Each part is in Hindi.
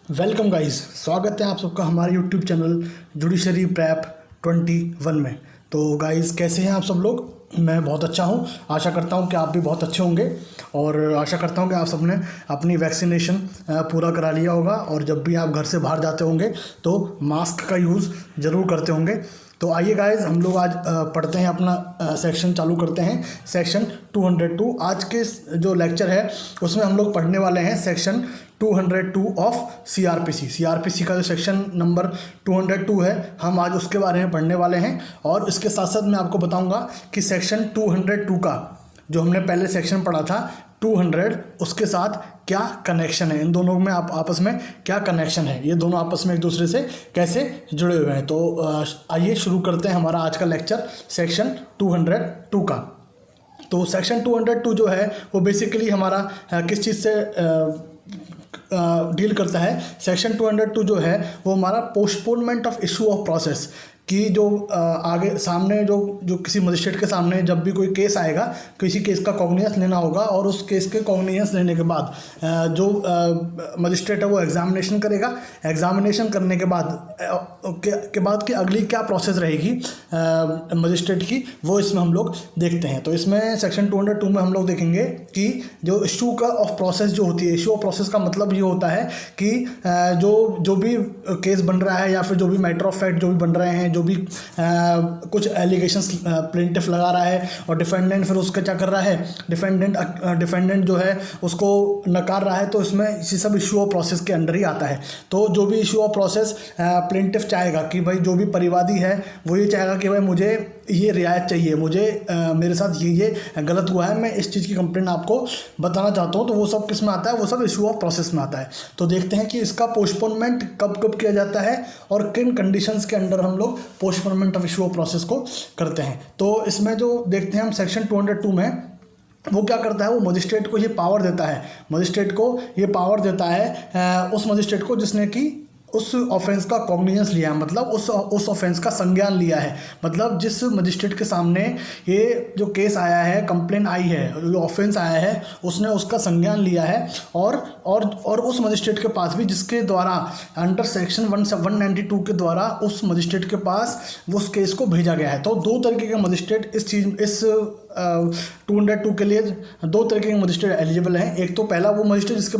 वेलकम गाइस, स्वागत है आप सबका हमारे यूट्यूब चैनल जुडिशरी प्रैप 21 में। तो गाइस, कैसे हैं आप सब लोग? मैं बहुत अच्छा हूं। आशा करता हूं कि आप भी बहुत अच्छे होंगे और आशा करता हूं कि आप सबने अपनी वैक्सीनेशन पूरा करा लिया होगा और जब भी आप घर से बाहर जाते होंगे तो मास्क का यूज़ ज़रूर करते होंगे। तो आइए गाइस, हम लोग आज पढ़ते हैं, अपना सेक्शन चालू करते हैं। सेक्शन 202 आज के जो लेक्चर है उसमें हम लोग पढ़ने वाले हैं सेक्शन 202 ऑफ सीआरपीसी का जो सेक्शन नंबर 202 है, हम आज उसके बारे में पढ़ने वाले हैं। और इसके साथ साथ मैं आपको बताऊंगा कि सेक्शन 202 का जो हमने पहले सेक्शन पढ़ा था 200, उसके साथ क्या कनेक्शन है, इन दोनों में आपस में क्या कनेक्शन है, ये दोनों आपस में एक दूसरे से कैसे जुड़े हुए हैं। तो आइए शुरू करते हैं हमारा आज का लेक्चर सेक्शन 202 का। तो सेक्शन 202 जो है वो बेसिकली हमारा किस चीज़ से डील करता है। सेक्शन 202 जो है वो हमारा postponement of issue of process कि जो आगे सामने जो किसी मजिस्ट्रेट के सामने जब भी कोई केस आएगा, किसी केस का कॉग्निजेंस लेना होगा और उस केस के कॉग्निजेंस लेने के बाद जो मजिस्ट्रेट है वो एग्जामिनेशन करेगा। एग्जामिनेशन करने के बाद की अगली क्या प्रोसेस रहेगी मजिस्ट्रेट की, वो इसमें हम लोग देखते हैं। तो इसमें सेक्शन 202 में हम लोग देखेंगे कि जो इशू का ऑफ प्रोसेस जो होती है, इशू ऑफ प्रोसेस का मतलब ये होता है कि जो भी केस बन रहा है या फिर जो भी मैटर ऑफ फैक्ट जो भी बन रहे हैं, जो भी कुछ एलिगेशंस प्लेंटिफ लगा रहा है और डिफेंडेंट फिर उसका क्या कर रहा है, डिफेंडेंट जो है उसको नकार रहा है, तो इसमें इसी सब इशू ऑफ प्रोसेस के अंडर ही आता है। तो जो भी इशू ऑफ प्रोसेस प्लेंटिफ चाहेगा कि भाई जो भी परिवादी है वो ये चाहेगा कि भाई मुझे ये रियायत चाहिए, मुझे मेरे साथ ये गलत हुआ है, मैं इस चीज़ की कंप्लेंट आपको बताना चाहता हूँ, तो वो सब किस में आता है, वो सब इशू ऑफ प्रोसेस में आता है। तो देखते हैं कि इसका पोस्टपोनमेंट कब कब किया जाता है और किन कंडीशंस के अंडर हम लोग postponement of issue of process को करते हैं। तो इसमें जो देखते हैं हम सेक्शन 202 में, वो क्या करता है, वो मजिस्ट्रेट को ये पावर देता है, मजिस्ट्रेट को ये पावर देता है उस मजिस्ट्रेट को जिसने कि उस ऑफेंस का कॉग्निजेंस लिया है, मतलब उस ऑफेंस का संज्ञान लिया है। मतलब जिस मजिस्ट्रेट के सामने ये जो केस आया है, कंप्लेन आई है, जो ऑफेंस आया है, उसने उसका संज्ञान लिया है और उस मजिस्ट्रेट के पास भी जिसके द्वारा अंडर सेक्शन 192 के द्वारा उस मजिस्ट्रेट के पास उस केस को भेजा गया है। तो दो तरीके के मजिस्ट्रेट इस 202 के लिए दो तरीके के मजिस्ट्रेट एलिजिबल हैं। एक तो पहला वो मजिस्ट्रेट जिसके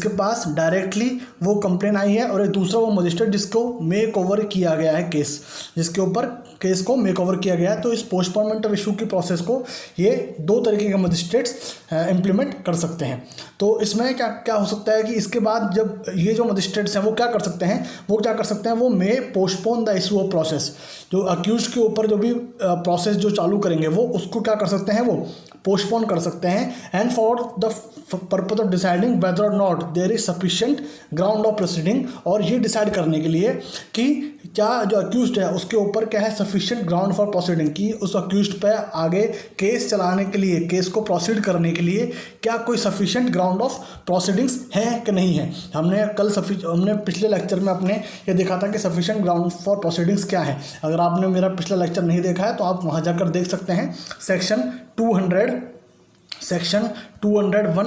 पास डायरेक्टली वो कंप्लेन आई है, और एक दूसरा वो मजिस्ट्रेट जिसको मेक ओवर किया गया है केस, जिसके ऊपर केस को मेक ओवर किया गया है। तो इस पोस्टपोनमेंट ऑफ इशू की प्रोसेस को ये दो तरीके के मजिस्ट्रेट्स इम्प्लीमेंट कर सकते हैं। तो इसमें क्या हो सकता है कि इसके बाद जब ये जो मजिस्ट्रेट्स हैं वो क्या कर सकते हैं, वो may postpone the issue of process, जो अक्यूज के ऊपर जो भी प्रोसेस जो चालू करेंगे वो उसको क्या कर सकते हैं, वो पोस्टपोन कर सकते हैं। And for the purpose of deciding whether or not there is sufficient ground of proceeding, और ये डिसाइड करने के लिए कि क्या जो अक्यूज्ड है उसके ऊपर क्या है सफिशिएंट ग्राउंड फॉर प्रोसीडिंग, कि उस अक्यूज्ड पे आगे केस चलाने के लिए, केस को प्रोसीड करने के लिए क्या कोई सफिशिएंट ग्राउंड ऑफ प्रोसीडिंग्स है कि नहीं है। हमने पिछले लेक्चर में अपने ये देखा था कि सफिशिएंट ग्राउंड फॉर प्रोसीडिंग्स क्या है। अगर आपने मेरा पिछला लेक्चर नहीं देखा है तो आप वहाँ जाकर देख सकते हैं। सेक्शन 201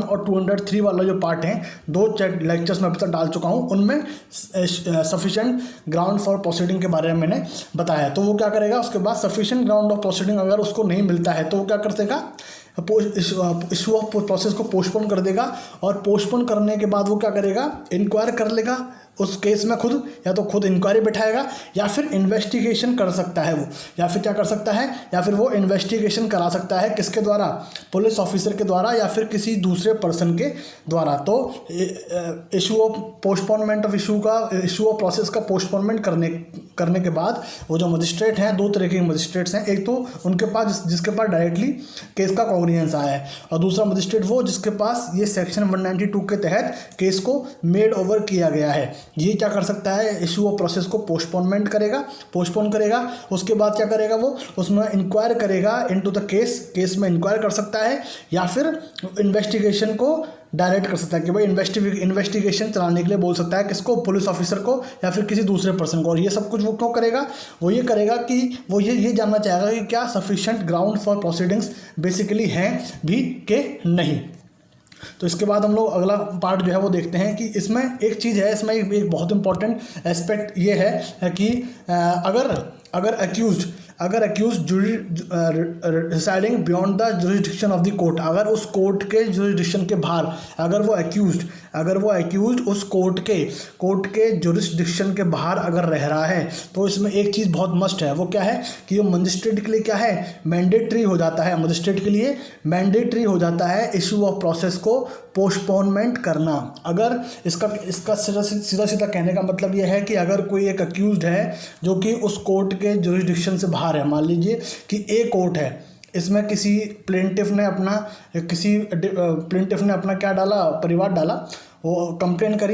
और 203 वाला जो पार्ट है, दो लेक्चर्स में अभी तक डाल चुका हूँ, उनमें सफिशिएंट ग्राउंड फॉर प्रोसीडिंग के बारे में मैंने बताया। तो वो क्या करेगा, उसके बाद सफिशिएंट ग्राउंड ऑफ प्रोसीडिंग अगर उसको नहीं मिलता है तो वो क्या कर देगा, इशू ऑफ प्रोसेस को पोस्टपोन कर देगा, और पोस्टपोन करने के बाद वो क्या करेगा, इंक्वायर कर लेगा उस केस में खुद, या तो खुद इंक्वायरी बैठाएगा या फिर इन्वेस्टिगेशन कर सकता है वो, या फिर क्या कर सकता है, या फिर वो इन्वेस्टिगेशन करा सकता है किसके द्वारा, पुलिस ऑफिसर के द्वारा या फिर किसी दूसरे पर्सन के द्वारा। तो issue of postponement of issue of process का पोस्टपोनमेंट करने के बाद वो जो मजिस्ट्रेट हैं, दो तरह के मजिस्ट्रेट्स हैं। एक तो उनके पास जिसके पास डायरेक्टली केस का कॉग्निजेंस आया है, और दूसरा मजिस्ट्रेट वो जिसके पास ये सेक्शन 192 के तहत केस को मेड ओवर किया गया है। ये क्या कर सकता है, इशू ऑफ प्रोसेस को पोस्टपोन करेगा। उसके बाद क्या करेगा, वो उसमें इंक्वायर करेगा इनटू द केस में इंक्वायर कर सकता है, या फिर इन्वेस्टिगेशन को डायरेक्ट कर सकता है कि भाई इन्वेस्टिगेशन चलाने के लिए बोल सकता है किसको, पुलिस ऑफिसर को या फिर किसी दूसरे पर्सन को। और ये सब कुछ वो क्यों करेगा, वो ये करेगा कि वो ये जानना चाहेगा कि क्या sufficient ground for proceedings basically हैं भी कि नहीं। तो इसके बाद हम लोग अगला पार्ट जो है वो देखते हैं कि इसमें एक चीज़ है, इसमें एक बहुत इंपॉर्टेंट एस्पेक्ट ये है कि अगर accused residing beyond the jurisdiction of the court, अगर उस कोर्ट के जुरिस्डिक्शन के बाहर अगर वो अक्यूज उस कोर्ट के जुरिस्डिक्शन के बाहर अगर रह रहा है, तो इसमें एक चीज़ बहुत मस्ट है, वो क्या है कि वो मजिस्ट्रेट के लिए क्या है, मैंडेटरी हो जाता है, मजिस्ट्रेट के लिए मैंडेटरी हो जाता है इशू ऑफ प्रोसेस को पोस्टपोनमेंट करना। अगर इसका सीधा कहने का मतलब यह है कि अगर कोई एक अक्यूज्ड है जो कि उस कोर्ट के जुरिस्डिक्शन से बाहर है, मान लीजिए कि ए कोर्ट है, इसमें किसी प्लेंटिफ ने अपना क्या डाला, परिवार डाला, वो कंप्लेन करी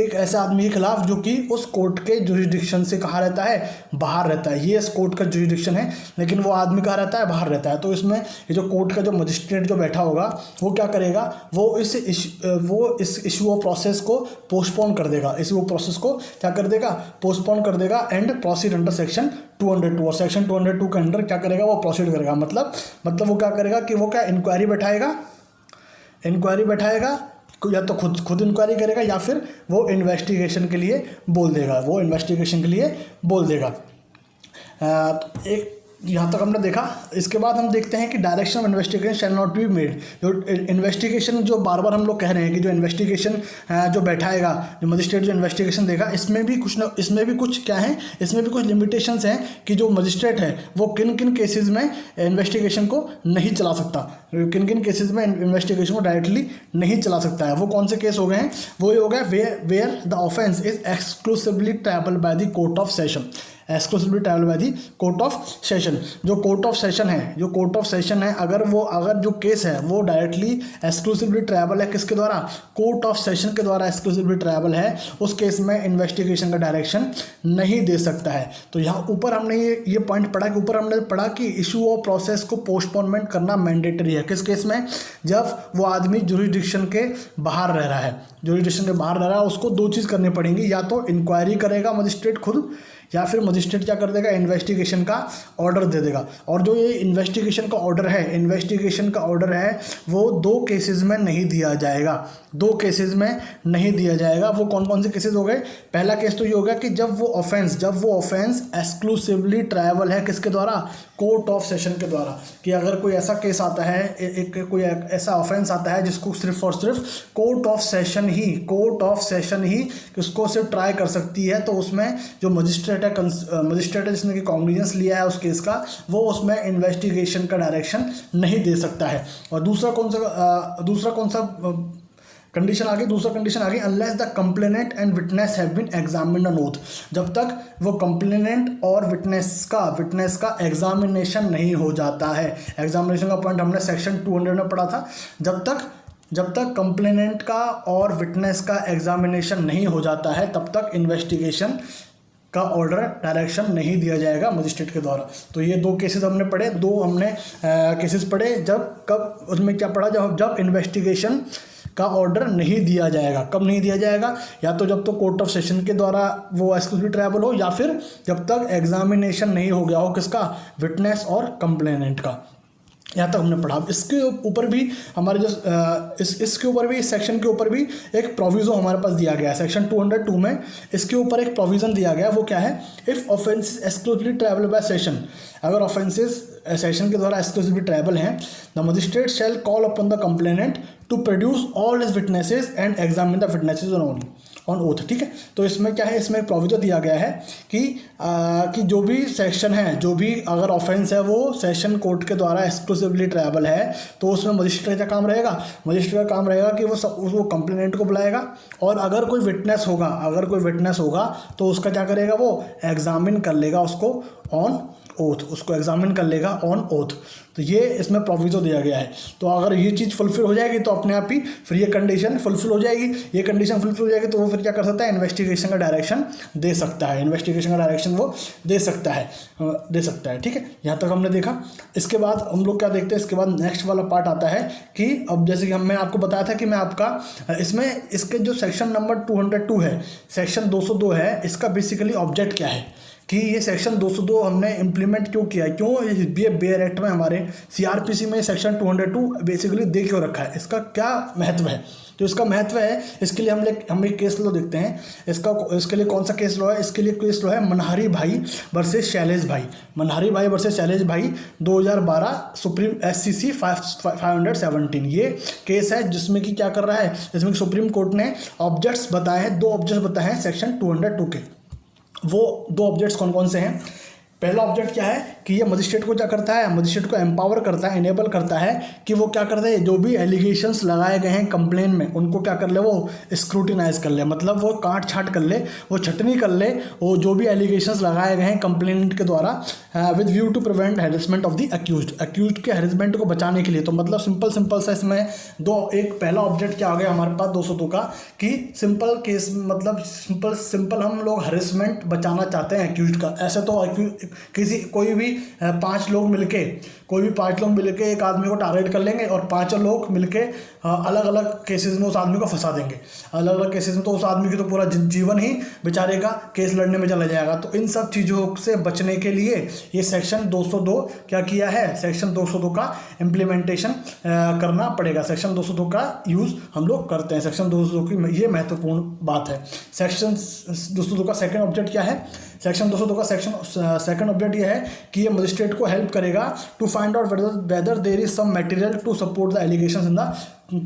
एक ऐसे आदमी के खिलाफ जो कि उस कोर्ट के जुरिस्डिक्शन से कहाँ रहता है, बाहर रहता है। ये इस कोर्ट का जुरिस्डिक्शन है, लेकिन वो आदमी कहाँ रहता है, बाहर रहता है। तो इसमें ये जो कोर्ट का जो मजिस्ट्रेट जो बैठा होगा वो क्या करेगा, वो इस इशू ऑफ प्रोसेस को पोस्टपोन कर देगा, इशू ऑफ प्रोसेस को क्या कर देगा, पोस्टपोन कर देगा एंड प्रोसीड अंडर सेक्शन 202। और सेक्शन 202 के अंडर क्या करेगा, वो प्रोसीड करेगा। मतलब वो क्या करेगा कि वो क्या इंक्वायरी बैठाएगा, या तो खुद इंक्वायरी करेगा या फिर वो इन्वेस्टिगेशन के लिए बोल देगा। एक यहाँ तक हमने देखा। इसके बाद हम देखते हैं कि direction of investigation shall not be made. जो इन्वेस्टिगेशन जो बार बार हम लोग कह रहे हैं कि जो इन्वेस्टिगेशन जो बैठाएगा, जो मजिस्ट्रेट जो इन्वेस्टिगेशन देगा, इसमें भी कुछ क्या है, इसमें भी कुछ लिमिटेशंस हैं कि जो मजिस्ट्रेट है वो किन किन केसेस में इन्वेस्टिगेशन को नहीं चला सकता, किन किन केसेस में इन्वेस्टिगेशन को डायरेक्टली नहीं चला सकता है। वो कौन से केस हो गए हैं, वो ये हो गया where the offence is exclusively triable by the court of session, exclusively triable by the court of session. जो कोर्ट ऑफ सेशन है, अगर जो केस है वो डायरेक्टली एक्सक्लूसिवली ट्रायबल है, किसके द्वारा, कोर्ट ऑफ सेशन के द्वारा एक्सक्लूसिवली ट्रायबल है, उस केस में इन्वेस्टिगेशन का डायरेक्शन नहीं दे सकता है। तो यहाँ ऊपर हमने ये पॉइंट पढ़ा कि हमने पढ़ा कि इशू ऑफ प्रोसेस को पोस्टपोनमेंट करना मैंडेटरी है। किस केस में, जब वो आदमी जुरिस्डिक्शन के बाहर रह रहा है, उसको दो चीज़ करनी पड़ेंगी, या तो इंक्वायरी करेगा मजिस्ट्रेट खुद, या फिर मजिस्ट्रेट क्या कर देगा, इन्वेस्टिगेशन का ऑर्डर दे देगा। और जो ये इन्वेस्टिगेशन का ऑर्डर है वो दो केसेस में नहीं दिया जाएगा। वो कौन कौन से केसेस हो गए, पहला केस तो ये हो गया कि जब वो ऑफेंस एक्सक्लूसिवली ट्रायबल है, किसके द्वारा, कोर्ट ऑफ सेशन के द्वारा। कि अगर कोई ऐसा केस आता है, कोई ऐसा ऑफेंस आता है जिसको सिर्फ और सिर्फ कोर्ट ऑफ सेशन ही उसको सिर्फ ट्राई कर सकती है, तो उसमें जो मजिस्ट्रेट है जिसने कि कॉग्निजेंस लिया है उस केस का, वो उसमें इन्वेस्टिगेशन का डायरेक्शन नहीं दे सकता है। और दूसरा कौन सा कंडीशन आ गई, unless the complainant and witness have been examined on oath. जब तक वो कंप्लेनेंट और विटनेस का एग्जामिनेशन नहीं हो जाता है। एग्जामिनेशन का पॉइंट हमने सेक्शन 200 में पढ़ा था। जब तक कंप्लेनेंट का और विटनेस का एग्जामिनेशन नहीं हो जाता है, तब तक इन्वेस्टिगेशन का ऑर्डर डायरेक्शन नहीं दिया जाएगा मजिस्ट्रेट के द्वारा। तो ये दो केसेस हमने पढ़े, केसेस पढ़े। उसमें क्या पढ़ा, जब इन्वेस्टिगेशन का ऑर्डर नहीं दिया जाएगा। कब नहीं दिया जाएगा, या तो जब तो कोर्ट ऑफ सेशन के द्वारा वो एक्सक्लूसिव ट्रायबल हो, या फिर जब तक एग्जामिनेशन नहीं हो गया हो, किसका, विटनेस और कंप्लेनेंट का। यहाँ तक हमने पढ़ा। इसके ऊपर भी हमारे इसके ऊपर भी, इस सेक्शन के ऊपर भी एक प्रोविज़ो हमारे पास दिया गया है। सेक्शन 202 में इसके ऊपर एक प्रोविज़न दिया गया है। वो क्या है, if offence exclusively triable by session, अगर ऑफेंसेस सेशन के द्वारा एक्सक्लूसिवली ट्रायबल हैं, the magistrate shall call upon the complainant to produce all his witnesses and examine the witnesses on oath. ठीक है, तो इसमें क्या है, इसमें एक प्रोविजन दिया गया है कि जो भी सेक्शन है, जो भी अगर ऑफेंस है वो सेशन कोर्ट के द्वारा एक्सक्लूसिवली ट्रायबल है, तो उसमें मजिस्ट्रेट का काम रहेगा, कि वो कंप्लेनेंट को बुलाएगा, और अगर कोई विटनेस होगा तो उसका क्या करेगा, वो एग्जामिन कर लेगा उसको ऑन ओथ। तो ये इसमें प्रोविजो दिया गया है। तो अगर ये चीज़ फुलफिल हो जाएगी तो अपने आप ही फिर ये कंडीशन फुलफिल हो जाएगी। तो वो फिर क्या कर सकता है, इन्वेस्टिगेशन का डायरेक्शन दे सकता है। ठीक है, यहाँ तक हमने देखा। इसके बाद हम लोग क्या देखते हैं, इसके बाद नेक्स्ट वाला पार्ट आता है कि अब जैसे कि मैं आपको बताया था कि मैं आपका इसके जो सेक्शन नंबर 202 है, सेक्शन 202 है, इसका बेसिकली ऑब्जेक्ट क्या है, कि ये सेक्शन 202 हमने इम्प्लीमेंट क्यों किया, क्यों ये बेयर एक्ट में हमारे सीआरपीसी में सेक्शन 202 बेसिकली दे क्यों रखा है, इसका क्या महत्व है। तो इसका महत्व है, इसके लिए हम एक केस लॉ देखते हैं। इसके लिए कौन सा केस लॉ है, इसके लिए केस लॉ है मनहारी भाई वर्सेस शैलेश भाई। मनहारी भाई वर्सेस शैलेश भाई 2012 सुप्रीम SCC 517। ये केस है जिसमें कि क्या कर रहा है, जिसमें कि सुप्रीम कोर्ट ने ऑब्जेक्ट्स बताए हैं, 2 ऑब्जेक्ट्स बताए हैं सेक्शन 202 के। वो 2 ऑब्जेक्ट्स कौन कौन से हैं। पहला ऑब्जेक्ट क्या है कि ये मजिस्ट्रेट को क्या करता है, मजिस्ट्रेट को एम्पावर करता है, इनेबल करता है कि वो क्या करते हैं, जो भी एलिगेशंस लगाए गए हैं कंप्लेन में उनको क्या कर ले, वो स्क्रूटिनाइज कर ले, मतलब वो काट छाट कर ले, वो छटनी कर ले, वो जो भी एलिगेशंस लगाए गए हैं कंप्लेनेंट के द्वारा with view to prevent harassment of the accused के हैरेसमेंट को बचाने के लिए। तो मतलब सिंपल सा इसमें एक पहला ऑब्जेक्ट क्या आ गया हमारे पास 202 का कि सिंपल केस, मतलब सिंपल हम लोग हैरेसमेंट बचाना चाहते हैं अक्यूज्ड का। ऐसे तो कोई भी 5 लोग मिलके एक आदमी को टारगेट कर लेंगे और 5 लोग मिलके अलग अलग केसेस में उस आदमी को फंसा देंगे। अलग अलग केसेस में तो उस आदमी की तो पूरा जीवन ही बेचारे का केस लड़ने में चला जाएगा। तो इन सब चीज़ों से बचने के लिए ये सेक्शन 202 क्या किया है, सेक्शन 202 का इम्प्लीमेंटेशन करना पड़ेगा। सेक्शन 202 का यूज़ हम लोग करते हैं। सेक्शन 202 की ये महत्वपूर्ण बात है। सेक्शन 202 का सेकेंड ऑब्जेक्ट क्या है, सेक्शन 202 का सेकंड ऑब्जेक्ट ये है कि ये मजिस्ट्रेट को हेल्प करेगा to find out whether there is some material to support the allegations in the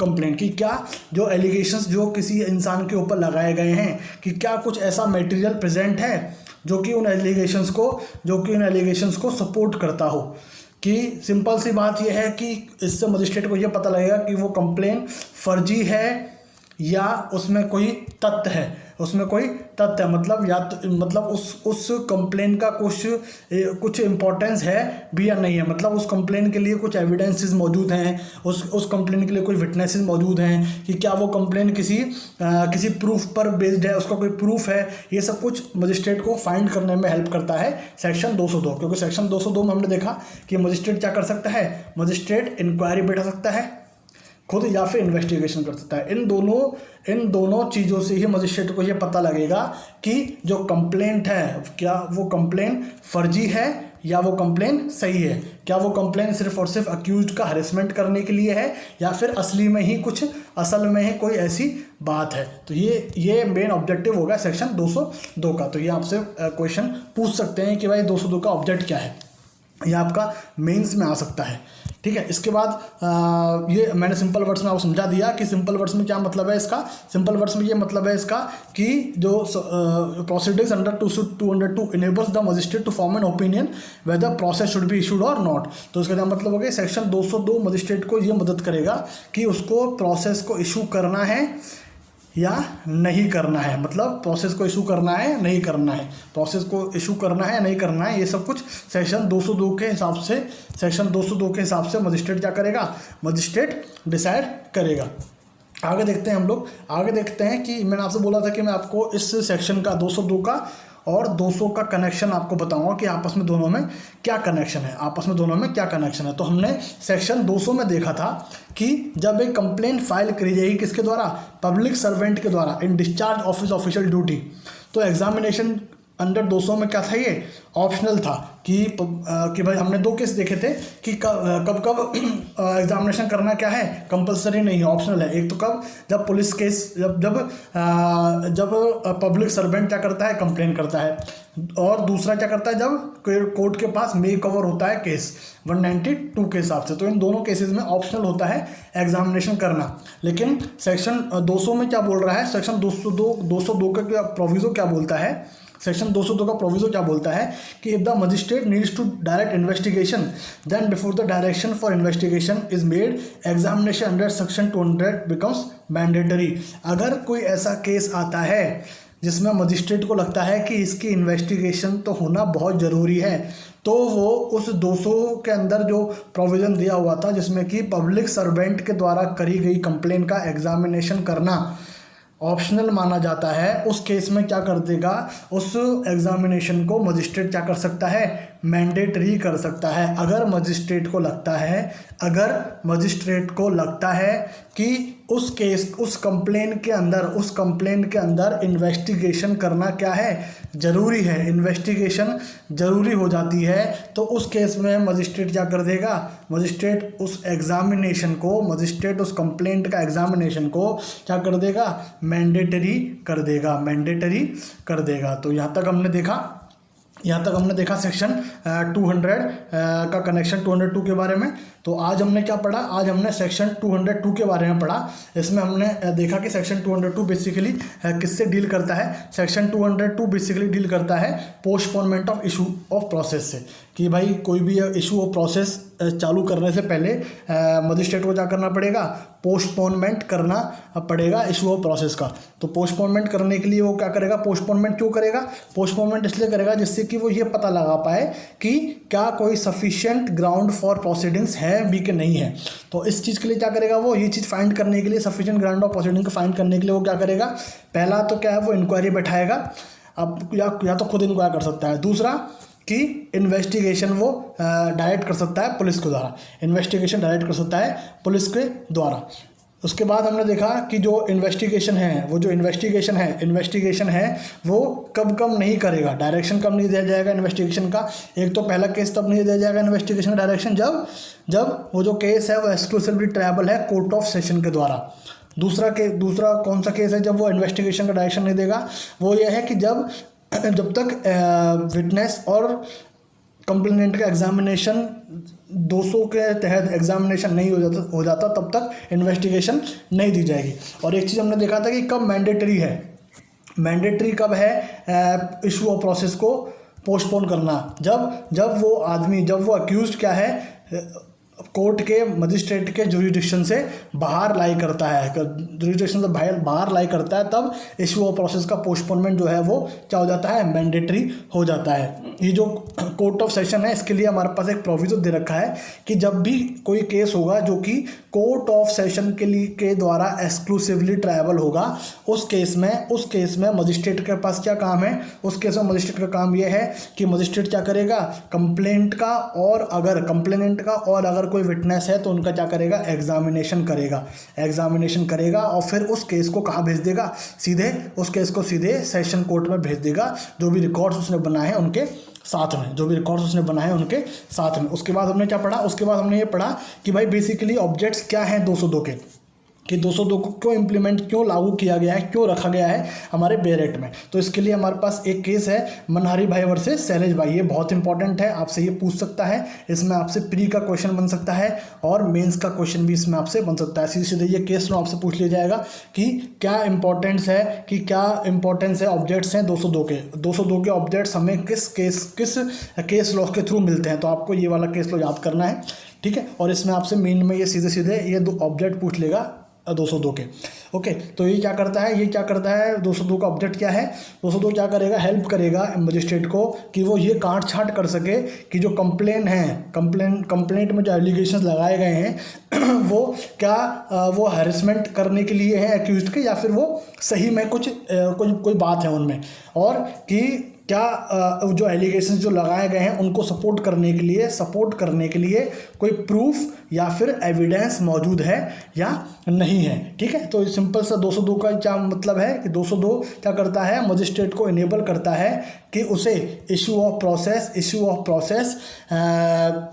complaint, कि क्या जो एलिगेशंस जो किसी इंसान के ऊपर लगाए गए हैं कि क्या कुछ ऐसा मटेरियल प्रेजेंट है जो कि उन एलिगेशंस को सपोर्ट करता हो। कि सिंपल सी बात यह है कि इससे मजिस्ट्रेट को यह पता लगेगा कि वो कंप्लेन फर्जी है या उसमें कोई तथ्य है, मतलब या तो मतलब उस कंप्लेन का कुछ इम्पोर्टेंस है भी या नहीं है, मतलब उस कंप्लेन के लिए कुछ एविडेंसेस मौजूद हैं, उस कंप्लेन के लिए कुछ विटनेसेस मौजूद हैं कि क्या वो कंप्लेन किसी प्रूफ पर बेस्ड है, उसका कोई प्रूफ है। ये सब कुछ मजिस्ट्रेट को फाइंड करने में हेल्प करता है सेक्शन 202, क्योंकि सेक्शन 202 में हमने देखा कि मजिस्ट्रेट क्या कर सकता है, मजिस्ट्रेट इंक्वायरी बैठा सकता है खुद या फिर इन्वेस्टिगेशन कर सकता है। इन दोनों चीज़ों से ही मजिस्ट्रेट को ये पता लगेगा कि जो कंप्लेंट है क्या वो कंप्लेन फर्जी है या वो कंप्लेन सही है, क्या वो कंप्लेन सिर्फ और सिर्फ अक्यूज्ड का हरेसमेंट करने के लिए है या फिर असल में ही कोई ऐसी बात है। तो ये मेन ऑब्जेक्टिव होगा सेक्शन 202 का। तो ये आपसे क्वेश्चन पूछ सकते हैं कि भाई 202 का ऑब्जेक्ट क्या है, ये आपका मेंस में आ सकता है। ठीक है, इसके बाद ये मैंने सिंपल वर्ड्स में आपको समझा दिया कि सिंपल वर्ड्स में क्या मतलब है इसका। सिंपल वर्ड्स में ये मतलब है इसका कि जो proceedings under 202 enables the magistrate to form an opinion whether process should be issued और नॉट। तो इसका क्या मतलब हो गया, सेक्शन 202 मजिस्ट्रेट को ये मदद करेगा कि उसको प्रोसेस को इशू करना है या नहीं करना है, मतलब प्रोसेस को इशू करना है नहीं करना है, प्रोसेस को इशू करना है नहीं करना है, ये सब कुछ सेक्शन 202 के हिसाब से मजिस्ट्रेट क्या करेगा, मजिस्ट्रेट डिसाइड करेगा। आगे देखते हैं हम लोग, आगे देखते हैं कि मैंने आपसे बोला था कि मैं आपको इस सेक्शन का 202 का और 200 का कनेक्शन आपको बताऊंगा कि आपस में दोनों में क्या कनेक्शन है। तो हमने सेक्शन 200 में देखा था कि जब एक कंप्लेंट फाइल करी जाएगी किसके द्वारा, पब्लिक सर्वेंट के द्वारा इन discharge of his official duty, तो एग्जामिनेशन अंडर 200 में क्या था, ये ऑप्शनल था कि भाई हमने 2 केस देखे थे कि कब एग्जामिनेशन करना क्या है, कंपलसरी नहीं है, ऑप्शनल है। एक तो कब, जब पुलिस केस जब पब्लिक सर्वेंट क्या करता है, कंप्लेन करता है, और दूसरा क्या करता है जब कोर्ट के पास मेक ओवर होता है केस 192 के हिसाब से। तो इन दोनों केसेस में ऑप्शनल होता है एग्जामिनेशन करना। लेकिन सेक्शन 200 में क्या बोल रहा है, सेक्शन 202 का प्रोविजो क्या बोलता है, सेक्शन 202 का प्रोविजो क्या बोलता है कि if the magistrate needs to direct investigation then before the direction for investigation is made examination under section 200 becomes mandatory. अगर कोई ऐसा केस आता है जिसमें मजिस्ट्रेट को लगता है कि इसकी इन्वेस्टिगेशन तो होना बहुत ज़रूरी है, तो वो उस 200 के अंदर जो प्रोविज़न दिया हुआ था जिसमें कि पब्लिक सर्वेंट के द्वारा करी गई कंप्लेन का एग्जामिनेशन करना ऑप्शनल माना जाता है, उस केस में क्या कर देगा, उस एग्जामिनेशन को मजिस्ट्रेट क्या कर सकता है, मैंडेटरी कर सकता है। अगर मजिस्ट्रेट को लगता है कि उस कंप्लेन के अंदर इन्वेस्टिगेशन करना क्या है, ज़रूरी है। इन्वेस्टिगेशन ज़रूरी हो जाती है तो उस केस में मजिस्ट्रेट क्या कर देगा, मजिस्ट्रेट उस कंप्लेंट का एग्जामिनेशन को क्या कर देगा, मैंडेटरी कर देगा। तो यहाँ तक हमने देखा सेक्शन 200 का कनेक्शन 202 के बारे में। तो आज हमने क्या पढ़ा, आज हमने सेक्शन 202 के बारे में पढ़ा। इसमें हमने देखा कि सेक्शन 202 बेसिकली किससे डील करता है। सेक्शन 202 बेसिकली डील करता है postponement of issue of process से, कि भाई कोई भी इशू ऑफ प्रोसेस चालू करने से पहले मजिस्ट्रेट को क्या करना पड़ेगा, पोस्टपोनमेंट करना पड़ेगा इशू ऑफ प्रोसेस का। तो पोस्टपोनमेंट करने के लिए वो क्या करेगा, पोस्टपोनमेंट क्यों करेगा, पोस्टपोनमेंट इसलिए करेगा जिससे कि वो ये पता लगा पाए कि क्या कोई सफिशिएंट ग्राउंड फॉर प्रोसीडिंग्स है भी कि नहीं है। तो इस चीज़ के लिए क्या करेगा वो, ये चीज़ फाइंड करने के लिए, सफिशिएंट ग्राउंड ऑफ प्रोसीडिंग को फाइंड करने के लिए वो क्या करेगा, पहला तो क्या है वो इंक्वायरी बैठाएगा। अब या तो खुद इंक्वायर कर सकता है, दूसरा कि इन्वेस्टिगेशन वो डायरेक्ट कर सकता है पुलिस के द्वारा, इन्वेस्टिगेशन डायरेक्ट कर सकता है पुलिस के द्वारा। उसके बाद हमने देखा कि जो इन्वेस्टिगेशन है वो कब नहीं करेगा, डायरेक्शन कब नहीं दिया जाएगा इन्वेस्टिगेशन का। एक तो पहला केस तब नहीं दिया जाएगा इन्वेस्टिगेशन का डायरेक्शन जब वो जो केस है वो एक्सक्लूसिवली ट्रायबल है कोर्ट ऑफ सेशन के द्वारा। दूसरा कौन सा केस है जब वो इन्वेस्टिगेशन का डायरेक्शन नहीं देगा, वो ये है कि जब तक विटनेस और कंप्लेनेंट का एग्जामिनेशन 200 के तहत एग्जामिनेशन नहीं हो जाता तब तक इन्वेस्टिगेशन नहीं दी जाएगी। और एक चीज़ हमने देखा था कि कब मैंडेटरी कब है इशू ऑफ प्रोसेस को पोस्टपोन करना, जब वो अक्यूज्ड क्या है, कोर्ट के मजिस्ट्रेट के जुरिडिक्शन से बाहर लाई करता है, तब इशू ऑफ प्रोसेस का पोस्टपोनमेंट जो है वो क्या हो जाता है, मैंडेटरी हो जाता है। ये जो कोर्ट ऑफ सेशन है इसके लिए हमारे पास एक प्रोविजो दे रखा है कि जब भी कोई केस होगा जो कि कोर्ट ऑफ सेशन के द्वारा एक्सक्लूसिवली ट्रायबल होगा, उस केस में मजिस्ट्रेट के पास क्या काम है, उस केस में मजिस्ट्रेट का काम ये है कि मजिस्ट्रेट क्या करेगा, कंप्लेनेंट का और अगर कोई विटनेस है तो उनका क्या करेगा, एग्जामिनेशन करेगा और फिर उस केस को कहाँ भेज देगा, सीधे सेशन कोर्ट में भेज देगा, जो भी रिकॉर्ड्स उसने बनाए हैं उनके साथ में। उसके बाद हमने क्या पढ़ा, उसके बाद हमने ये पढ़ा कि भाई बेसिकली ऑब्जेक्ट्स क्या हैं 202 के, कि 202 को क्यों लागू किया गया है, क्यों रखा गया है हमारे बेयर एक्ट में। तो इसके लिए हमारे पास एक केस है मनहारी भाई वर्सेस शैलेश भाई। ये बहुत इंपॉर्टेंट है, आपसे ये पूछ सकता है, इसमें आपसे प्री का क्वेश्चन बन सकता है और मेंस का क्वेश्चन भी इसमें आपसे बन सकता है। सीधे ये केस लो आपसे पूछ लिया जाएगा कि क्या इंपॉर्टेंस है ऑब्जेक्ट्स हैं 202 के ऑब्जेक्ट्स हमें किस केस लॉ के थ्रू मिलते हैं। तो आपको ये वाला केस लॉ याद करना है, ठीक है। और इसमें आपसे मेन में ये सीधे ये 2 ऑब्जेक्ट पूछ लेगा 202 के। ओके, तो ये क्या करता है 202 का ऑब्जेक्ट क्या है, 202 क्या करेगा, हेल्प करेगा मजिस्ट्रेट को कि वो ये काट छांट कर सके कि जो कंप्लेंट में जो एलिगेशंस लगाए गए हैं वो हैरेसमेंट करने के लिए है एक्यूज्ड के, या फिर वो सही में कोई बात है उनमें, और कि क्या जो एलिगेशंस जो लगाए गए हैं उनको सपोर्ट करने के लिए कोई प्रूफ या फिर एविडेंस मौजूद है या नहीं है, ठीक है। तो सिंपल सा 202 का क्या मतलब है कि 202 क्या करता है, मजिस्ट्रेट को इनेबल करता है कि उसे इशू ऑफ प्रोसेस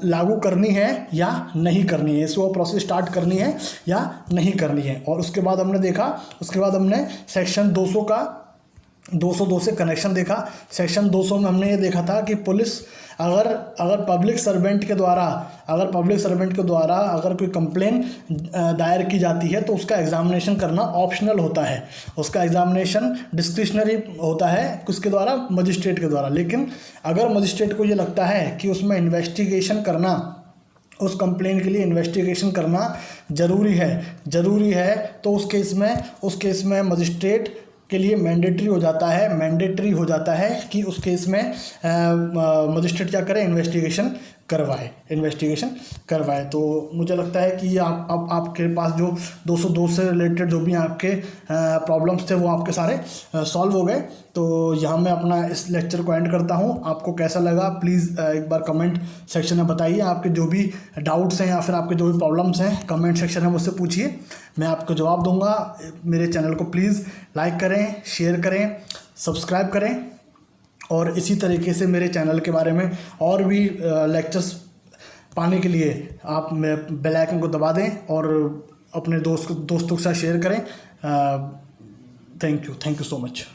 लागू करनी है या नहीं करनी है, इशू ऑफ प्रोसेस स्टार्ट करनी है या नहीं करनी है। और उसके बाद हमने सेक्शन 202 से कनेक्शन देखा। सेक्शन 200 में हमने ये देखा था कि पुलिस अगर पब्लिक सर्वेंट के द्वारा अगर कोई कंप्लेन दायर की जाती है तो उसका एग्जामिनेशन करना ऑप्शनल होता है, उसका एग्जामिनेशन डिस्क्रिशनरी होता है किसके द्वारा, मजिस्ट्रेट के द्वारा। लेकिन अगर मजिस्ट्रेट को ये लगता है कि उसमें इन्वेस्टिगेशन करना, उस कंप्लेन के लिए इन्वेस्टिगेशन करना ज़रूरी है तो उस केस में मजिस्ट्रेट के लिए मैंडेटरी हो जाता है कि उस केस में मजिस्ट्रेट क्या करे, इन्वेस्टिगेशन करवाए, इन्वेस्टिगेशन करवाए। तो मुझे लगता है कि आप आपके पास जो 202 से रिलेटेड जो भी आपके प्रॉब्लम्स थे वो आपके सारे सॉल्व हो गए। तो यहाँ मैं अपना इस लेक्चर को एंड करता हूँ। आपको कैसा लगा प्लीज़ एक बार कमेंट सेक्शन में बताइए। आपके जो भी डाउट्स हैं या फिर आपके जो भी प्रॉब्लम्स हैं कमेंट सेक्शन में मुझसे पूछिए, मैं आपको जवाब दूंगा। मेरे चैनल को प्लीज़ लाइक करें, शेयर करें, सब्सक्राइब करें और इसी तरीके से मेरे चैनल के बारे में और भी लेक्चर्स पाने के लिए आप बेल आइकन को दबा दें और अपने दोस्तों के साथ शेयर करें। Thank you so much.